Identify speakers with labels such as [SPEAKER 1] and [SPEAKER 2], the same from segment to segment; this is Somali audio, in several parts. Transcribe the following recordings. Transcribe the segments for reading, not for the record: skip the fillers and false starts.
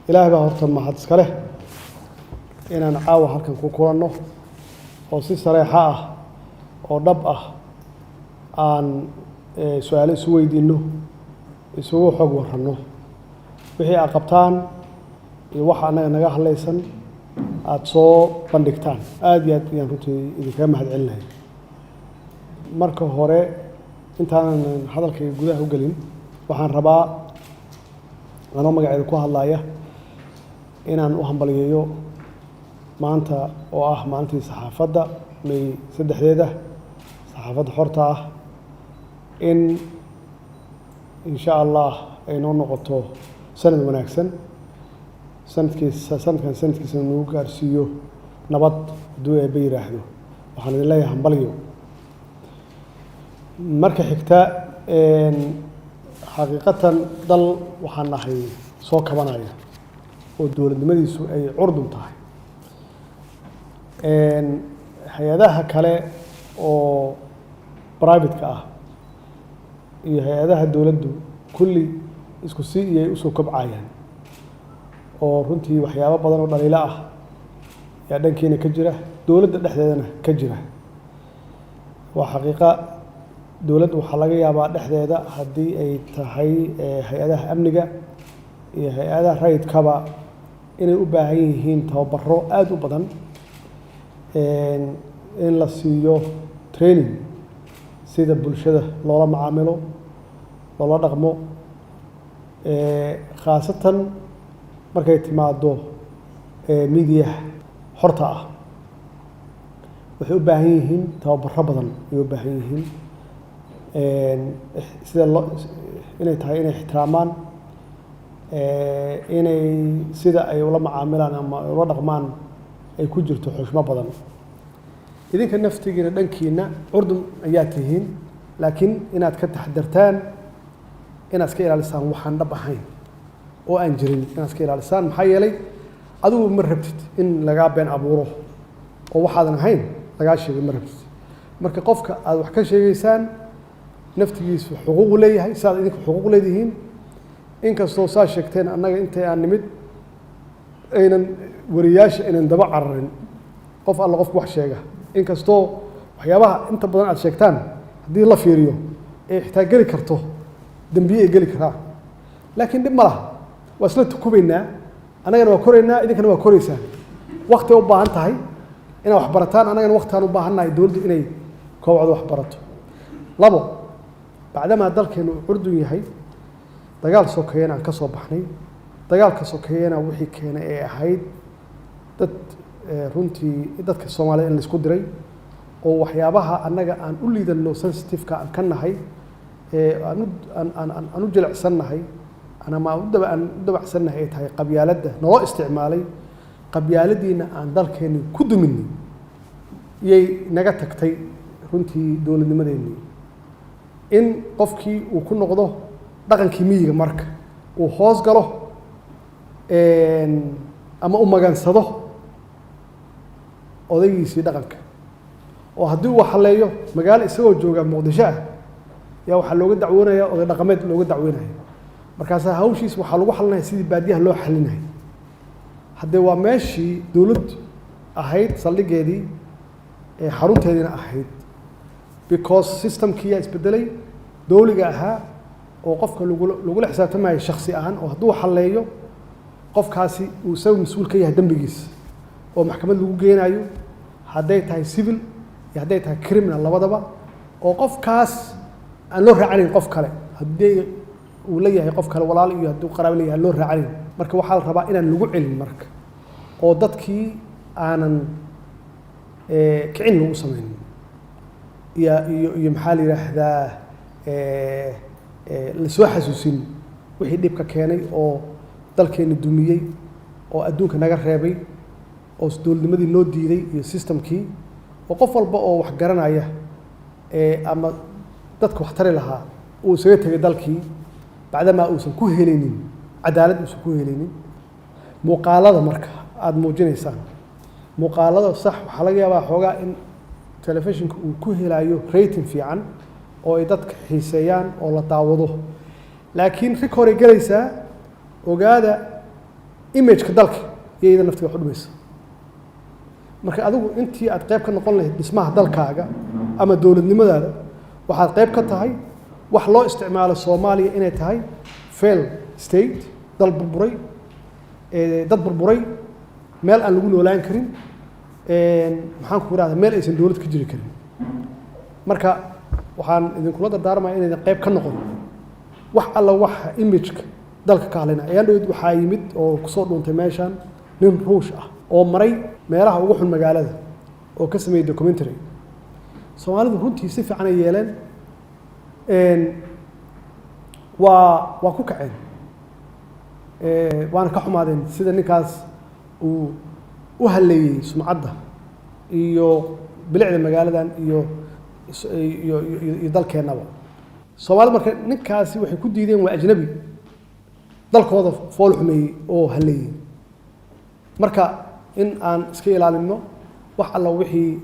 [SPEAKER 1] ilaahay baa horta mahad iska leh inaan caawa halkan ku kulanno oo si sareexa ah oo dhab ah aan su'aalo isu weydiinno isugu xog waranno wixii aad qabtaan iyo waxa anaga naga hadlaysan aad soo bandhigtaan aad iyo aad ayaan runtii idinkaga mahad celinahay marka hore intaanan hadalkayga gudaha u gelin waxaan rabaa anoo magaceeda ku hadlaya inaan u hambaliyeeyo maanta oo ah maalintii saxaafadda May 3 saxaafadda xorta ah in insha Allah ay noo noqoto sanad wanaagsan sanadkiisa nagu gaarsiiyo nabad hadduu eebbe yiraahdo waxaan idin leeyahay hambaliyo marka xigta xaqiiqatan dal waxaan nahay soo kabanaya oo dowladnimadiisu ay curdun tahay hay-adaha kale oo private-ka ah iyo hay-adaha dowladdu kulli isku si iyay usoo kobcayaan oo runtii waxyaabo badan oo dhaliilo ah yaa dhankeena ka jira dowladda dhexdeedana ka jira waa xaqiiqa dowladda waxaa laga yaabaa dhexdeeda haddii ay tahay hay-adaha amniga iyo hay-adaha rayidkaba inay u baahan yihiin tababaro aad u badan in la siiyo training sida bulshada loola macaamilo loola dhaqmo khaasatan markay timaado media xorta ah waxay u baahan yihiin tababaro badan ayay u baahan yihiin sida inay tahay inay ixtiraamaan inay sida ay ula macaamilaan ama ula dhaqmaan ay ku jirto xushmo badan idinka naftigiina dhankiina curdun ayaa tihiin laakiin inaad ka taxadartaan inaad iska ilaalisaan waxaan dhab ahayn oo aan jirin inaad iska ilaalisaan maxaa yeelay adigu ma rabtid in lagaa been abuuro oo waxaadan ahayn lagaa sheegay ma rabtid marka qofka aad wax ka sheegaysaan naftigiisu xuquuq leeyahay saad idinku xuquuq leedihiin inkastoo saa sheegteen annaga intay aan nimid aynan wariyaasha aynan daba cararin qof alla qofku wax sheega inkastoo waxyaabaha inta badan aad sheegtaan haddii la fiiriyo ee xitaa geli karto dambiye ay geli karaa laakiin dhib ma laha waa isla tukubaynaa annagana waa koraynaa idinkana waa koraysaan waqti u baahan tahay inaad wax barataan annagana waqtigaan u baahannahay dowladdu inay koobcdo wax barato labo bacdamaa dalkeenu uu curdun yahay dagaal sokeeyana aan ka soo baxnay dagaalka sokeeyana wixii keenay ee ahayd dad runtii dadka Soomaaliyeed in la isku diray oo waxyaabaha annaga aan u liidano sensitive-ka aan ka nahay aan u jilicsannahay ama aan u dabacsannahay ay tahay qabyaaladda noo isticmaalay qabyaaladiina aan dalkeeni ku duminay iyay naga tagtay runtii dowladnimadeennii in qofkii uu ku noqdo dhaqankii miyiga marka uu hoos galo ama u magansado odaygiisii dhaqanka oo haddii uu xaleeyo magaalo isagoo jooga Muqdisho ah yaa waxaa looga dacwoonaya oday dhaqameed looga dacweynayo markaas hawshiis waxaa lagu xalinaya sidii baadiyaha loo xalinayo haddee waa meeshii dowlad ahayd saldhigeedii xarunteediina ahayd because systemkii yaa isbedelay dowliga ahaa oo qofka lagula xisaabtamayo shakhsi ahaan oo hadduu xaleeyo qofkaasi uu isagu mas'uul ka yahay dambigiisa oo maxkamad lagu geenayo hadday tahay civil iyo hadday tahay criminal labadaba oo qofkaas aan loo raacanayn qof kale haddii uu leeyahay qof kale walaal iyo hadduu qaraabo leeyahay loo raacanayn marka waxaa la rabaa inaan lagu celin marka oo dadkii aanan kicin lagu samaynin iyo maxaa la yidhaahdaa la soo xasuusin wixii dhibka keenay oo dalkeena dumiyey oo adduunka naga reebay oo dowladnimadii noo diiday iyo systemkii oo qof walba oo wax garanaya ama dadka wax tari lahaa uu isaga tegay dalkii bacdamaa uusan ku helaynin cadaalad uusan ku helaynin muuqaalada marka aada muujinaysaan muuqaalada sax waxaa laga yaabaa xoogaa in telefishinka uu ku helayo rating fiican oo ay dadka xiiseeyaan oo la daawado laakiin rikoor ay galaysaa ogaada image-ka dalka iyo iyada naftiga wax u dhimaysa marka adigu intii aad qayb ka noqon lahayd dhismaha dalkaaga ama dowladnimadaada waxaad qayb ka tahay wax loo isticmaalo Soomaaliya inay tahay failed state dal burburay dad burburay meel aan lagu noolaan karin maxaan ku raadaa meel aysan dowlad ka jiri karin marka waxaan idinkula dardaarmayaa inay qayb ka noqon wax alla waxa image-ka dalka ka hadlayna ayaan dhow waxaa yimid oo ku soo dhuuntay meeshan nin ruush ah oo maray meelaha ugu xun magaalada oo ka sameeyay documentary Soomaalidu runtii si fiican ay yeeleen waa ku kaceen waana ka xumaadeen sida ninkaas uu u haleeyay sumcadda iyo bilicda magaaladan iyo dalkeenaba Soomaalidu marka ninkaasi waxay ku diideen waa ajnabi dalkooda fool xumeeyay oo haleeyay marka in aan iska ilaalino wax alla wixii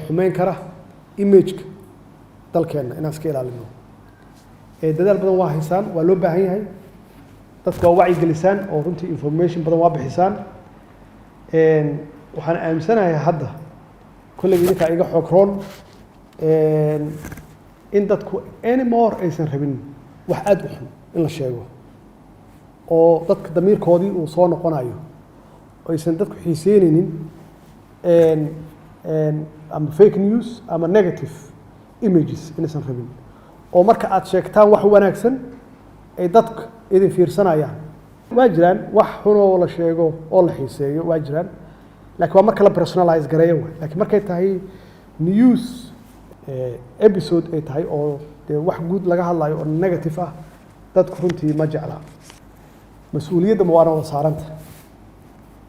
[SPEAKER 1] xumeyn kara image-ka dalkeena inaan iska ilaalino dadaal badan waa haysaan waa loo baahan yahay dadka waa wacyi gelisaan oo runtii information badan waa bixisaan waxaan aaminsanahay hadda kulligii idinkaa iga xoog roon in dadku anymore aysan rabin wax aad u xun in la sheego oo dadka damiirkoodii uu soo noqonayo aysan dadku xiiseynaynin ama fake news ama negative images inaysan rabin oo marka aad sheegtaan wax wanaagsan ay dadka idin fiirsanayaan waa jiraan wax xun oo la sheego oo la xiiseeyo waa jiraan laakiin waa marka la personalize gareeyo laakiin markay tahay news episode ay tahay oo wax guud laga hadlayo oo negative ah dadku runtii ma jecla mas'uuliyadda waana wada saaranta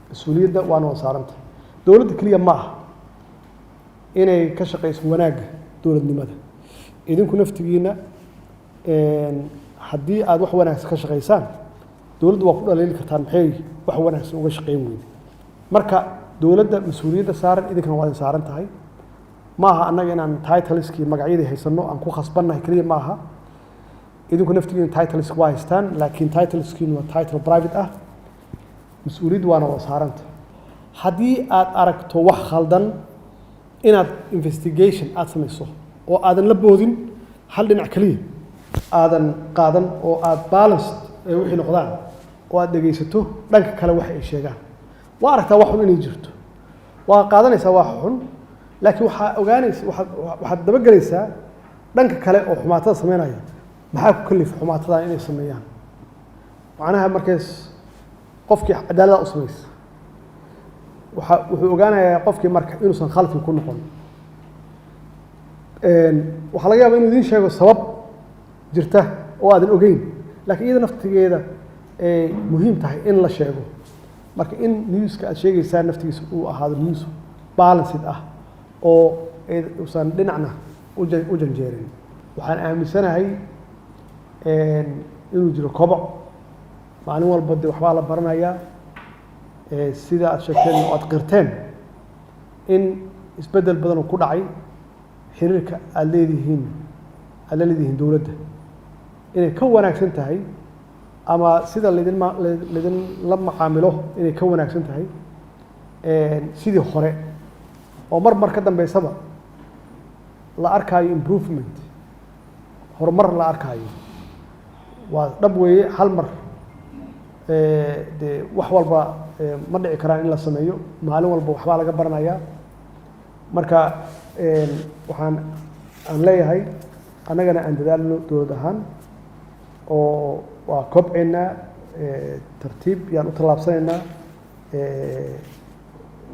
[SPEAKER 1] mas'uuliyadda waana wada saaranta dowladda kaliya ma aha inay ka shaqeyso wanaagga dowladnimada idinku naftigiina haddii aad wax wanaagsan ka shaqeysaan dowladdu waa ku dhaleeli kartaan maxay wax wanaagsan uga shaqeyn weyne marka dowladda mas'uuliyadda saaran idinkana waa saaran tahay ma aha annaga inaan titleskii magacyadii haysano aan ku khasbannahay kaliya ma aha idinku naftigiina titleska waa haystaan laakiin titleskiina waa title private ah mas'uuliyaddu waana wada saaranta haddii aad aragto wax khaldan inaad investigation aad samayso oo aadan la boodin hal dhinac kaliya aadan qaadan oo aad balanced wixii noqdaan oo aad dhegaysato dhanka kale wax ay sheegaan waa aragtaa wax xun inay jirto waa qaadanaysaa wax xun laakiin waxaa ogaanaysa waxaad dabagelaysaa dhanka kale oo xumaatada sameynaya maxaa ku kalifa xumaatada inay sameeyaan macnaha markaas qofkii cadaalada u samaysa wuxuu ogaanayaa qofkii marka inuusan khalad ku noqon waxa laga yaabaa inuu idin sheego sabab jirta oo aadan ogeyn laakiin iyada naftigeeda ay muhiim tahay in la sheego marka in newska aad sheegaysaa naftigiisa uu ahaado news balanced ah oo uusan dhinacna u janjeerin waxaan aaminsanahay inuu jiro koboc maalin walba dee waxbaa la baranayaa sida aad sheegteen oo aad qirteen in isbeddel badan oo ku dhacay xiriirka aad la leedihiin dowladda inay ka wanaagsan tahay ama sida laydinla macaamilo inay ka wanaagsan tahay sidii hore oo mar ka dambeysaba la arkaayo improvement horumar la arkaayo waa dhab weeye hal mar dee wax walba ma dhici karaan in la sameeyo maalin walba waxbaa laga baranayaa marka waxaan aan leeyahay annagana aan dadaalno dowlad ahaan oo waa kobceynaa tartiib yaan u tallaabsanaynaa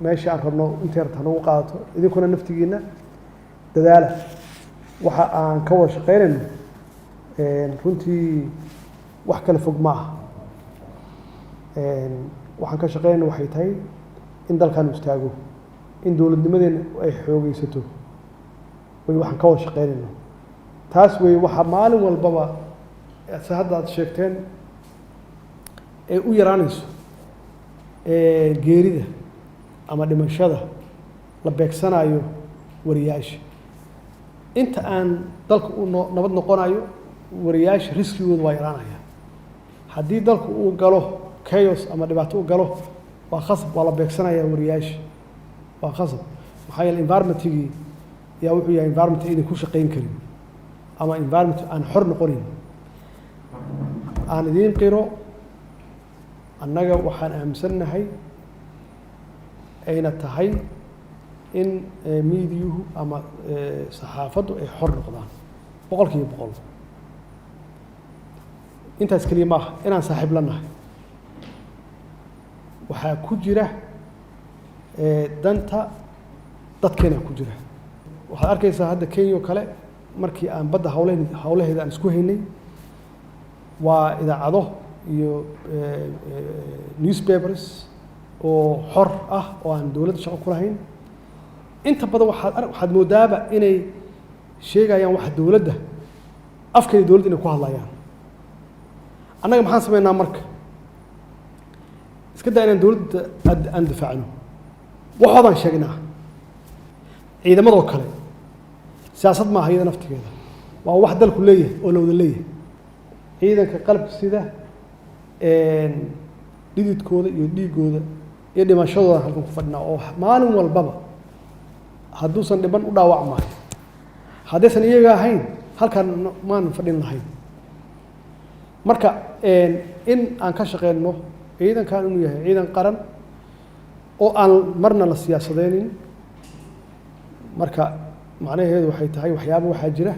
[SPEAKER 1] meesha aan rabno intay rabta nagu qaadato idinkuna naftigiina dadaala waxa aan ka wada shaqeynayno runtii wax kala fog ma aha waxaan ka shaqeynayno waxay tahay in dalkan istaago in dowladnimadeena ay xoogeysato way waxaan ka wada shaqeynayno taas way waxa maalin walbaba si hadda aad sheegteen ay u yaraanayso geerida ama dhimashada la beegsanayo wariyaasha inta aan dalka u nabad noqonayo wariyaasha riskigooda waa yaraanaya haddii dalku uu galo chaos ama dhibaato u galo waa khasab waa la beegsanayaa wariyaasha waa khasab maxaa yeele environmentigii yaa wuxuu yahay environment idin ku shaqayn karin ama environment aan xor noqonin aan idiin qiro annaga waxaan aaminsannahay ayna tahay in miidiyuhu ama saxaafaddu ay xor noqdaan boqolkiiba boqol intaas keliya maaha inaan saaxiib la nahay waxaa ku jira danta dadkeena ku jira waxaad arkaysaa hadda Kenya oo kale markii aan badda hawlaheeda aan isku haynay waa idaacado iyo newspapers oo xor ah oo aan dowladda shaqo ku lahayn inta badan waxaad moodaaba inay sheegayaan waxa dowladda afkeeda dowladda inay ku hadlayaan annaga maxaan sameynaa marka iska daa inaan dowladda aan difaacno waxoodaan sheegnaa ciidamadoo kale siyaasad maaha iyada naftigeeda waa wax dalku leeyahay oo la wada leeyahay ciidanka qalabka sida dhididkooda iyo dhiigooda iyo dhimashadooda halkan ku fadhinaa oo maalin walbaba hadduusan dhiban u dhaawacmaayo haddaysan iyaga ahayn halkan maanan fadhin lahayn marka in aan ka shaqeyno ciidankan inuu yahay ciidan qaran oo aan marna la siyaasadeynin marka macnaheedu waxay tahay waxyaaba waxaa jira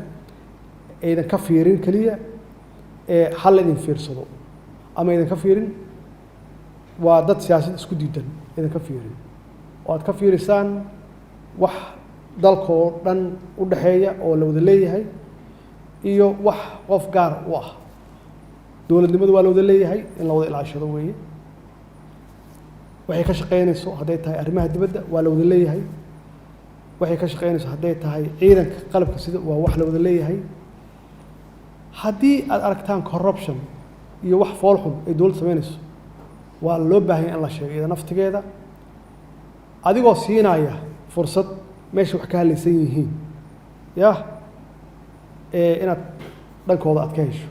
[SPEAKER 1] aydan ka fiirin keliya hal idin fiirsado ama aydan ka fiirin waa dad siyaasad isku diidan aydan ka fiirin oo aad ka fiirisaan wax dalka oo dhan u dhaxeeya oo la wada leeyahay iyo wax qof gaar u ah dowladnimadu waa la wada leeyahay in la wada ilaashado weeye waxay ka shaqeynayso hadday tahay arrimaha dibadda waa la wada leeyahay waxay ka shaqeynayso hadday tahay ciidanka qalabka sida waa wax la wada leeyahay haddii aad aragtaan corruption iyo wax fool xun ay dowladda sameynayso waa loo baahan yahay in la sheego iyada naftigeeda adigoo siinaya fursad meesha wax ka hadlaysan yihiin yah inaad dhankooda aad ka hesho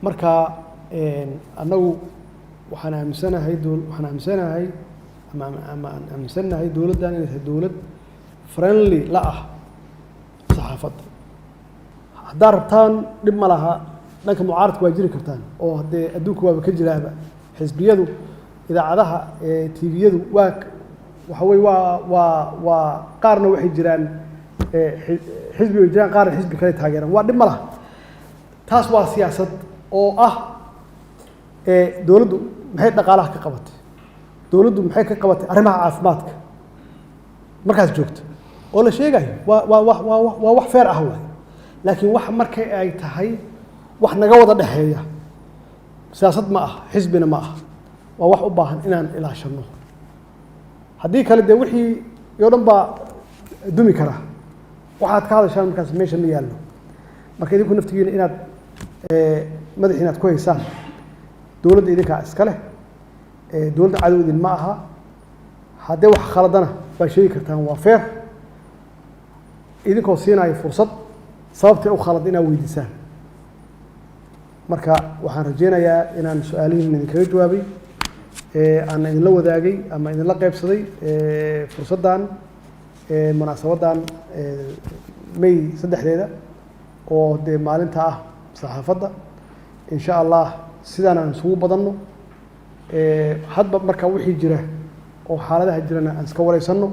[SPEAKER 1] marka annagu waxaan aaminsanahay ama aan aaminsanahay dowladdan inay tahay dowlad friendly la ah saxaafadda haddaad rabtaan dhib ma laha dhanka mucaaradka waa jiri kartaan oo haddee adduunka waaba ka jiraaba xisbiyadu idaacadaha tviyadu waa waxa weye waa qaarna waxay jiraan xisbi way jiraan qaarna xisbi kale taageeraan waa dhib ma laha taas waa siyaasad oo ah dowladdu maxay dhaqaalaha ka qabatay dowladdu maxay ka qabatay arrimaha caafimaadka markaas joogta oo la sheegayo waa wax feer ah waay laakiin wax markay ay tahay wax naga wada dhexeeya siyaasad ma ah xisbina ma ah waa wax u baahan inaan ilaashano haddii kale dee wixii oo dhan baa dumi kara waxaad ka hadashaan markaas meesha ma yaallo marka idinku naftigiina inaad madax inaad ku haysaan dowladda idinkaa iska leh dowladda cadow idin ma aha haddii wax khaladana waa sheegi kartaan waa feer idinkoo siinaya fursad sababtay u khalad inaad weydiisaan marka waxaan rajeynayaa inaan su-aalihiin idinkaga jawaabay aan idinla wadaagay ama idinla qaybsaday fursaddan munaasabaddan may 3 oo dee maalinta ah saxaafadda in sha allah sidaan aan isugu badanno hadba marka wixii jira oo xaaladaha jirana aan iska wareysanno